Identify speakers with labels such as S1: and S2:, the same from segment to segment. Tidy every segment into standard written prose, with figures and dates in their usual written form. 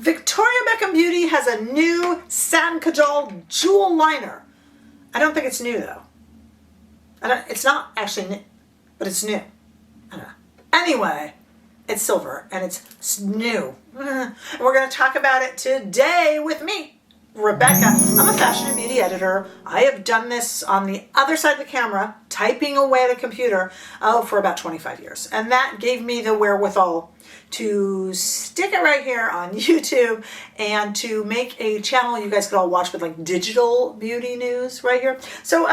S1: Victoria Beckham Beauty has a new Satin Kajal Jewel Liner. I don't think it's new though. It's not actually new, but it's new. I don't know. Anyway, it's silver and it's new. And we're going to talk about it today with me, Rebecca. I'm a fashion and beauty editor. I have done this on the other side of the camera, typing away at a computer, for about 25 years. And that gave me the wherewithal to stick it right here on YouTube and to make a channel you guys could all watch with like digital beauty news right here. So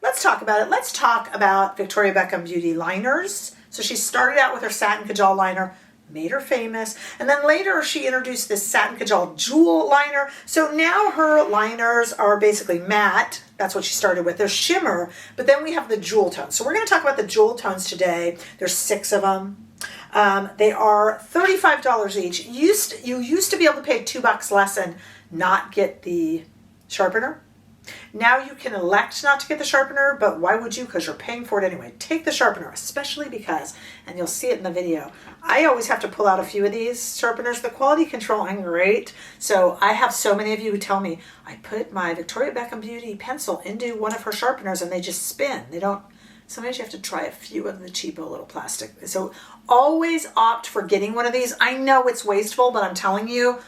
S1: let's talk about it. Let's talk about Victoria Beckham Beauty liners. So she started out with her Satin Kajal liner, made her famous, and then later she introduced this Satin Kajal Jewel liner. So now her liners are basically matte. That's what she started with. They're shimmer, but then we have the jewel tones. So we're going to talk about the jewel tones today. There's 6 of them. They are $35 each. You used to be able to pay $2 less and not get the sharpener. Now you can elect not to get the sharpener, but why would you? Because you're paying for it anyway. Take the sharpener, especially because, and you'll see it in the video, I always have to pull out a few of these sharpeners. The quality control ain't great. So I have so many of you who tell me, I put my Victoria Beckham Beauty pencil into one of her sharpeners and they just spin. They don't. Sometimes you have to try a few of the cheapo little plastic. So always opt for getting one of these. I know it's wasteful, but I'm telling you,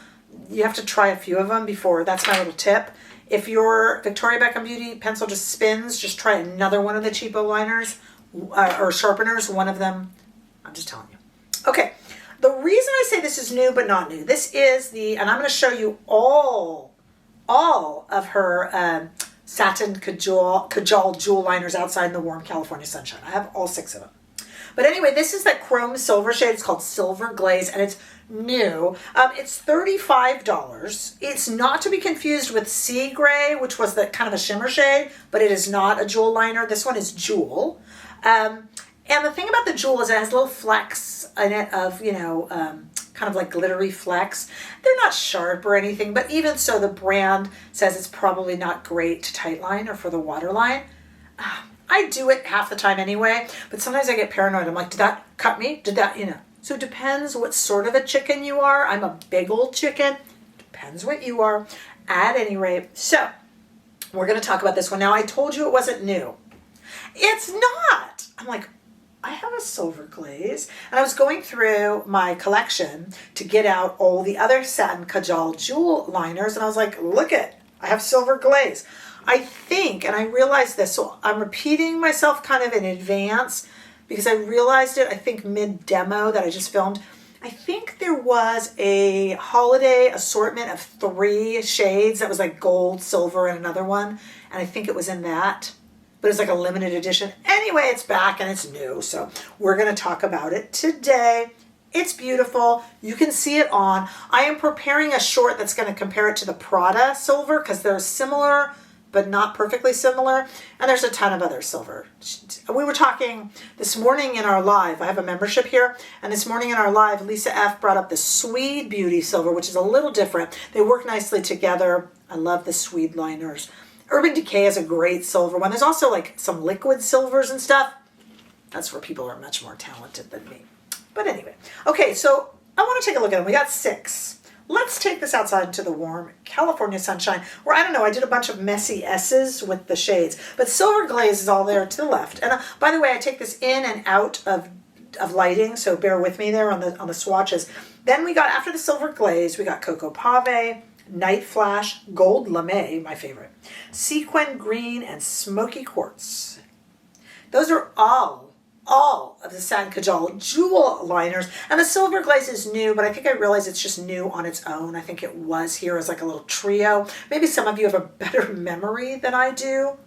S1: you have to try a few of them before. That's my little tip. If your Victoria Beckham Beauty pencil just spins, just try another one of the cheapo liners or sharpeners. One of them, I'm just telling you. Okay, the reason I say this is new but not new, this is and I'm going to show you all of her Satin Kajal Jewel liners outside in the warm California sunshine. I have all 6 of them. But anyway, this is that chrome silver shade. It's called Silver Glaze, and it's new. It's $35. It's not to be confused with Sea Gray, which was the kind of a shimmer shade, but it is not a jewel liner. This one is jewel. And the thing about the jewel is it has little flecks in it of, kind of like glittery flecks. They're not sharp or anything, but even so, the brand says it's probably not great to tightline or for the waterline. I do it half the time anyway, but sometimes I get paranoid. I'm like, did that cut me? Did that, So it depends what sort of a chicken you are. I'm a big old chicken. Depends what you are. At any rate, so we're going to talk about this one. Now, I told you it wasn't new. It's not. I'm like, I have a silver glaze. And I was going through my collection to get out all the other Satin Kajal Jewel liners. And I was like, look it, I have silver glaze. I think, and I realized this, so I'm repeating myself kind of in advance because I realized it, I think mid-demo that I just filmed. I think there was a holiday assortment of 3 shades that was like gold, silver, and another one. And I think it was in that, but it's like a limited edition. Anyway, it's back and it's new, so we're going to talk about it today. It's beautiful. You can see it on. I am preparing a short that's going to compare it to the Prada silver because they're similar, but not perfectly similar. And there's a ton of other silver. We were talking this morning in our live. I have a membership here. And this morning in our live, Lisa F. brought up the Sweed Beauty silver, which is a little different. They work nicely together. I love the Sweed liners. Urban Decay is a great silver one. There's also like some liquid silvers and stuff. That's where people are much more talented than me. But anyway. Okay, so I want to take a look at them. We got 6. Let's take this outside into the warm California sunshine where, I don't know, I did a bunch of messy S's with the shades. But Silver Glaze is all there to the left. And by the way, I take this in and out of lighting, so bear with me there on the swatches. Then we got, after the Silver Glaze, we got Cocoa Pave, Night Flash, Gold Lame, my favorite, Sequin Green, and Smoky Quartz. Those are all of the Satin Kajal Jewel liners. And the Silver Glaze is new, but I think I realized it's just new on its own. I think it was here as like a little trio. Maybe some of you have a better memory than I do.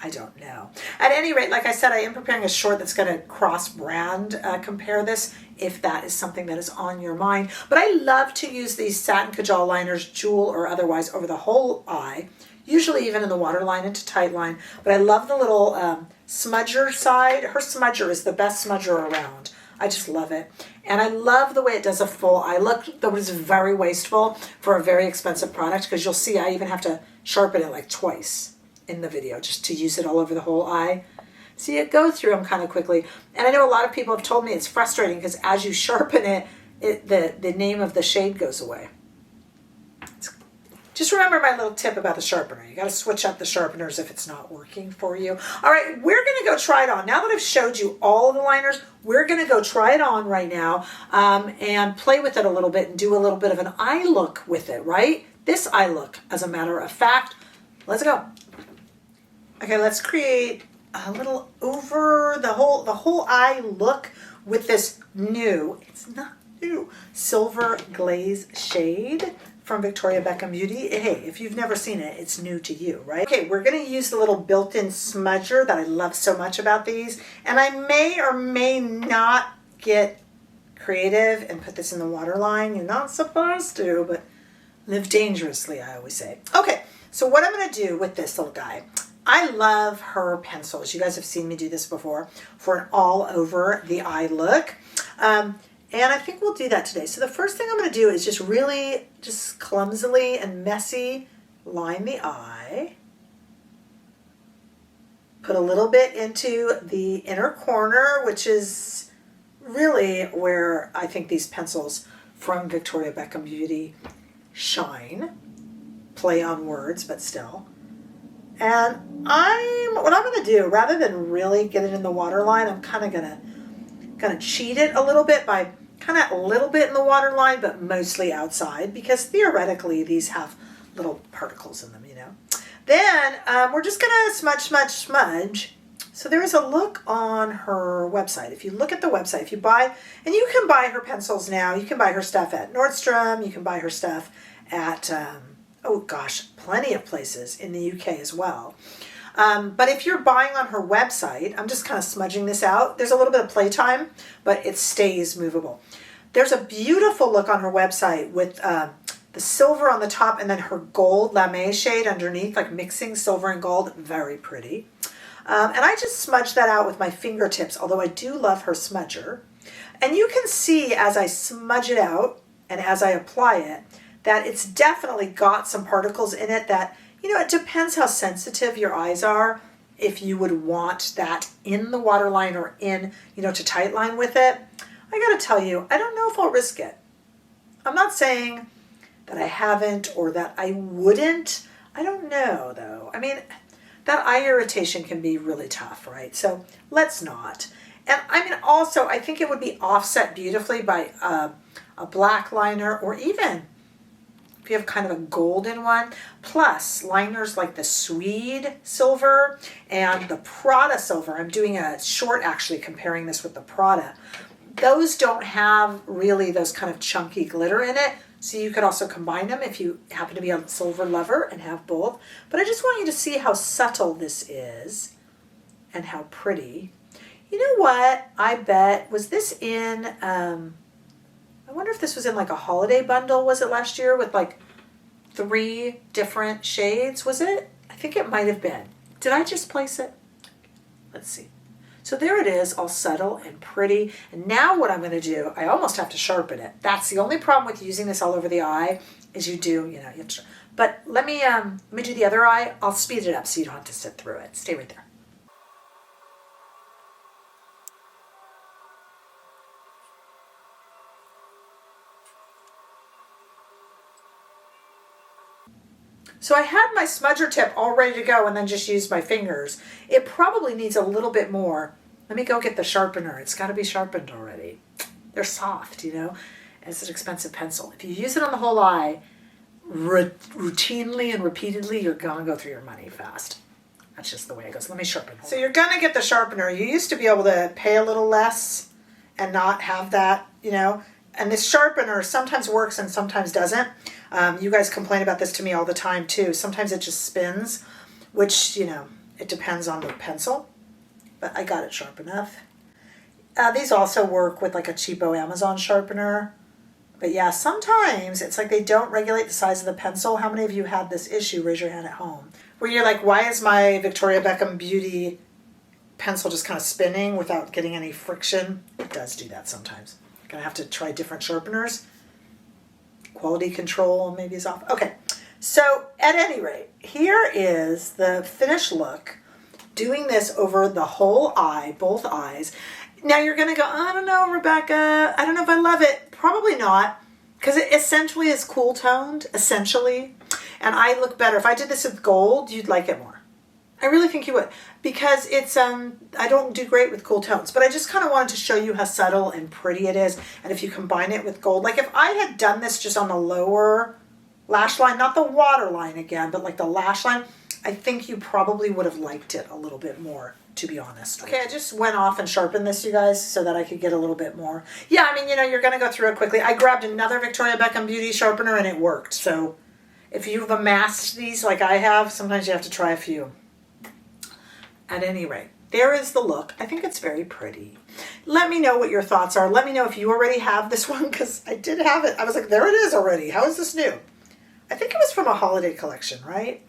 S1: I don't know. At any rate, like I said, I am preparing a short that's going to cross-brand compare this, if that is something that is on your mind. But I love to use these Satin Kajal liners, jewel or otherwise, over the whole eye, usually even in the waterline into tight line. But I love the little smudger side. Her smudger is the best smudger around. I just love it. And I love the way it does a full eye look. That was very wasteful for a very expensive product because you'll see I even have to sharpen it like twice in the video just to use it all over the whole eye. See, it goes through them kind of quickly. And I know a lot of people have told me it's frustrating because as you sharpen it, the name of the shade goes away. Just remember my little tip about the sharpener. You got to switch up the sharpeners if it's not working for you. All right, we're going to go try it on. Now that I've showed you all of the liners, we're going to go try it on right now and play with it a little bit and do a little bit of an eye look with it, right? This eye look, as a matter of fact. Let's go. Okay, let's create a little over the whole eye look with this new, it's not new, silver glaze shade from Victoria Beckham Beauty. Hey, if you've never seen it, it's new to you, right? Okay, we're going to use the little built-in smudger that I love so much about these. And I may or may not get creative and put this in the waterline. You're not supposed to, but live dangerously, I always say. Okay, so what I'm going to do with this little guy, I love her pencils. You guys have seen me do this before for an all over the eye look. And I think we'll do that today. So the first thing I'm going to do is just really, just clumsily and messy line the eye. Put a little bit into the inner corner, which is really where I think these pencils from Victoria Beckham Beauty shine. Play on words, but still. And what I'm going to do, rather than really get it in the waterline, I'm kind of going to cheat it a little bit by kind of a little bit in the waterline, but mostly outside, because theoretically these have little particles in them, you know. Then we're just going to smudge. So there is a look on her website. If you look at the website, if you buy, and you can buy her pencils now, you can buy her stuff at Nordstrom, you can buy her stuff at, oh gosh, plenty of places in the UK as well. But if you're buying on her website, I'm just kind of smudging this out. There's a little bit of playtime, but it stays movable. There's a beautiful look on her website with the silver on the top and then her gold lame shade underneath, like mixing silver and gold. Very pretty. And I just smudge that out with my fingertips, although I do love her smudger. And you can see as I smudge it out and as I apply it, that it's definitely got some particles in it that, you know, it depends how sensitive your eyes are, if you would want that in the waterline or in, you know, to tight line with it. I gotta tell you, I don't know if I'll risk it. I'm not saying that I haven't or that I wouldn't. I don't know, though. I mean, that eye irritation can be really tough, right? So let's not. And I mean, also, I think it would be offset beautifully by a black liner, or even if you have kind of a golden one, plus liners like the Sweed silver and the Prada silver. I'm doing a short actually comparing this with the Prada. Those don't have really those kind of chunky glitter in it, so you could also combine them if you happen to be a silver lover and have both. But I just want you to see how subtle this is and how pretty. You know what? I bet, was this in, I wonder if this was in like a holiday bundle, was it last year, with like 3 different shades, was it? I think it might have been. Did I just place it? Let's see. So there it is, all subtle and pretty. And now what I'm going to do, I almost have to sharpen it. That's the only problem with using this all over the eye, is you do, you know, you have to. But let me do the other eye. I'll speed it up so you don't have to sit through it. Stay right there. So I had my smudger tip all ready to go and then just used my fingers. It probably needs a little bit more. Let me go get the sharpener. It's got to be sharpened already. They're soft, you know. It's an expensive pencil. If you use it on the whole eye, routinely and repeatedly, you're going to go through your money fast. That's just the way it goes. Let me sharpen. So you're going to get the sharpener. You used to be able to pay a little less and not have that, you know. And this sharpener sometimes works and sometimes doesn't. You guys complain about this to me all the time too. Sometimes it just spins, which, you know, it depends on the pencil. But I got it sharp enough. These also work with like a cheapo Amazon sharpener. But yeah, sometimes it's like they don't regulate the size of the pencil. How many of you had this issue? Raise your hand at home. Where you're like, why is my Victoria Beckham Beauty pencil just kind of spinning without getting any friction? It does do that sometimes. You're going to have to try different sharpeners. Quality control maybe is off. Okay, so at any rate, here is the finished look. Doing this over the whole eye, both eyes. Now you're going to go, I don't know, Rebecca. I don't know if I love it. Probably not. because it essentially is cool toned, essentially. And I look better. If I did this with gold, you'd like it more. I really think you would, because it's, I don't do great with cool tones, but I just kind of wanted to show you how subtle and pretty it is. And if you combine it with gold, like if I had done this just on the lower lash line, not the water line again, but like the lash line, I think you probably would have liked it a little bit more, to be honest. Okay, I just went off and sharpened this, you guys, so that I could get a little bit more. Yeah, I mean, you know, you're going to go through it quickly. I grabbed another Victoria Beckham Beauty sharpener and it worked. So if you've amassed these like I have, sometimes you have to try a few. At any rate, there is the look. I think it's very pretty. Let me know what your thoughts are. Let me know if you already have this one, because I did have it. I was like, there it is already. How is this new? I think it was from a holiday collection, right?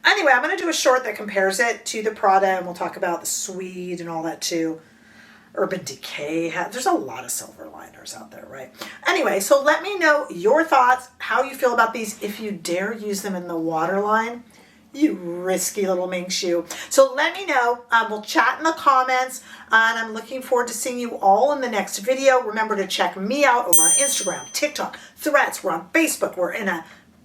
S1: Anyway, I'm going to do a short that compares it to the Prada, and we'll talk about the Sweed and all that too. Urban Decay. There's a lot of silver liners out there, right? Anyway, so let me know your thoughts, how you feel about these, if you dare use them in the waterline. You risky little minx you. So let me know. We'll chat in the comments, and I'm looking forward to seeing you all in the next video. Remember to check me out over on Instagram, TikTok, Threads. We're on Facebook. We're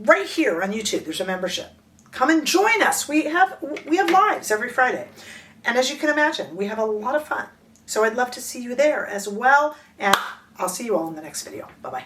S1: right here on YouTube. There's a membership. Come and join us. We have lives every Friday. And as you can imagine, we have a lot of fun. So I'd love to see you there as well. And I'll see you all in the next video. Bye-bye.